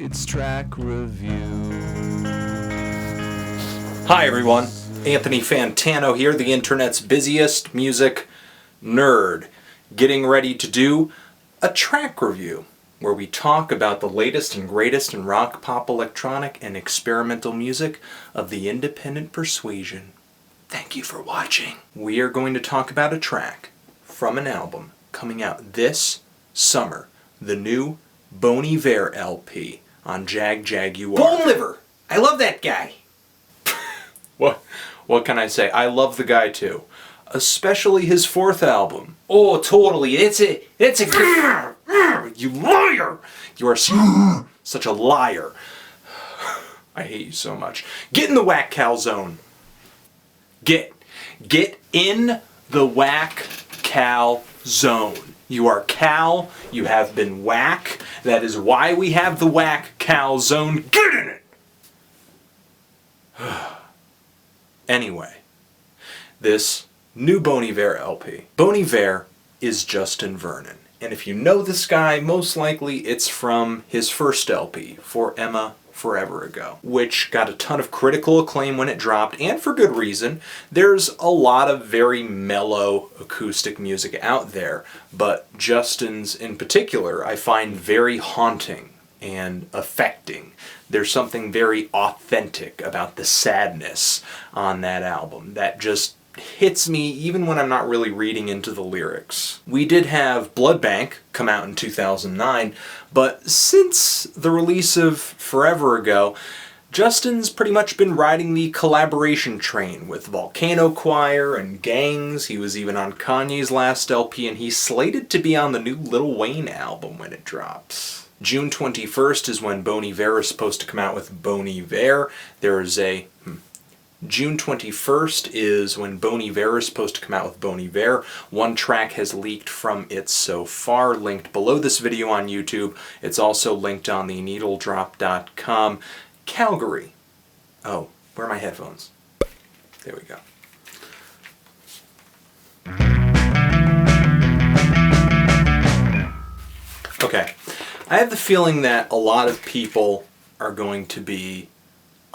It's track review. Hi everyone, Anthony Fantano here, the internet's busiest music nerd, getting ready to do a track review where we talk about the latest and greatest in rock, pop, electronic, and experimental music of the independent persuasion. Thank you for watching. We are going to talk about a track from an album coming out this summer, the new Bon Iver LP on Jaguar. Bon Iver! I love that guy. What can I say? I love the guy too. Especially his fourth album. Oh, totally. It's a good... You liar! You are such a liar. I hate you so much. Get in the whack cal zone. Get in the whack cal zone. You are cal, you have been whack. That is why we have the whack cal zone. Get in it! Anyway, this new Bon Iver LP. Bon Iver is Justin Vernon. And if you know this guy, most likely it's from his first LP, For Emma Forever Ago, which got a ton of critical acclaim when it dropped, and for good reason. There's a lot of very mellow acoustic music out there, but Justin's in particular I find very haunting and affecting. There's something very authentic about the sadness on that album that just hits me even when I'm not really reading into the lyrics. We did have Blood Bank come out in 2009, but since the release of Forever Ago, Justin's pretty much been riding the collaboration train with Volcano Choir and Gangs. He was even on Kanye's last LP, and he's slated to be on the new Lil Wayne album when it drops. June 21st is when Bon Iver is supposed to come out with Bon Iver. June 21st is when Bon Iver is supposed to come out with Bon Iver. One track has leaked from it so far, linked below this video on YouTube. It's also linked on the needledrop.com. Calgary. Oh, where are my headphones? There we go. Okay. I have the feeling that a lot of people are going to be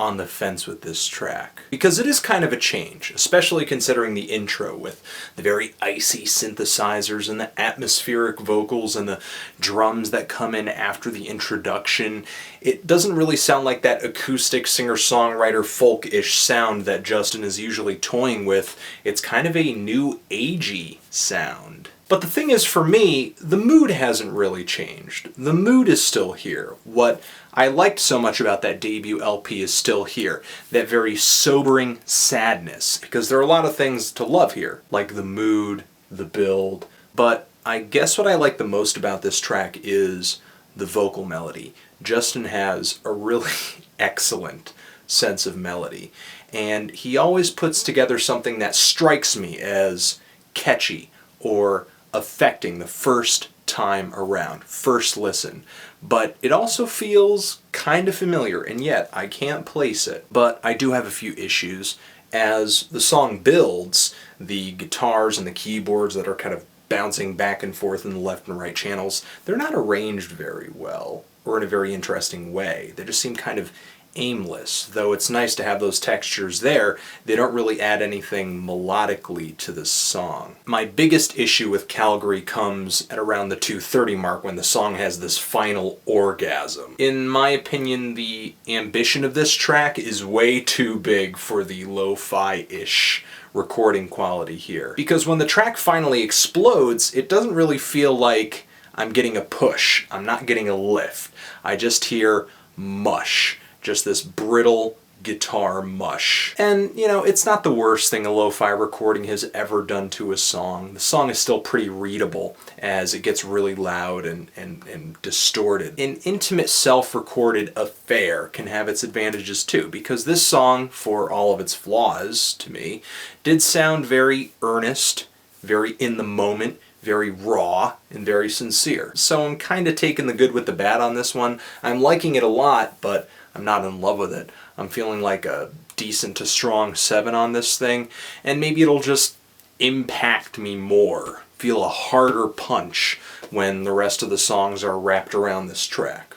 on the fence with this track, because it is kind of a change, especially considering the intro with the very icy synthesizers and the atmospheric vocals and the drums that come in after the introduction. It doesn't really sound like that acoustic singer-songwriter folk-ish sound that Justin is usually toying with. It's kind of a new agey sound. But the thing is, for me, the mood hasn't really changed. The mood is still here. What I liked so much about that debut LP is still here. That very sobering sadness, because there are a lot of things to love here, like the mood, the build. But I guess what I like the most about this track is the vocal melody. Justin has a really excellent sense of melody, and he always puts together something that strikes me as catchy or affecting the first time around, first listen. But it also feels kind of familiar, and yet I can't place it. But I do have a few issues. As the song builds, the guitars and the keyboards that are kind of bouncing back and forth in the left and right channels, they're not arranged very well, or in a very interesting way. They just seem kind of aimless. Though it's nice to have those textures there, they don't really add anything melodically to the song. My biggest issue with Calgary comes at around the 2:30 mark when the song has this final orgasm. In my opinion, the ambition of this track is way too big for the lo-fi-ish recording quality here. Because when the track finally explodes, it doesn't really feel like I'm getting a push. I'm not getting a lift. I just hear mush. Just this brittle guitar mush. And, you know, it's not the worst thing a lo-fi recording has ever done to a song. The song is still pretty readable as it gets really loud and distorted. An intimate self-recorded affair can have its advantages too, because this song, for all of its flaws to me, did sound very earnest, very in the moment, very raw, and very sincere. So I'm kind of taking the good with the bad on this one. I'm liking it a lot, but I'm not in love with it. I'm feeling like a decent to strong 7 on this thing, and maybe it'll just impact me more, feel a harder punch when the rest of the songs are wrapped around this track.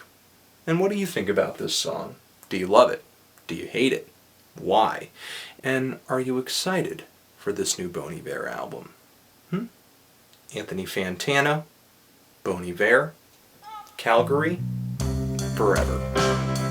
And what do you think about this song? Do you love it? Do you hate it? Why? And are you excited for this new Bon Iver album? Anthony Fantano, Bon Iver, Calgary, forever.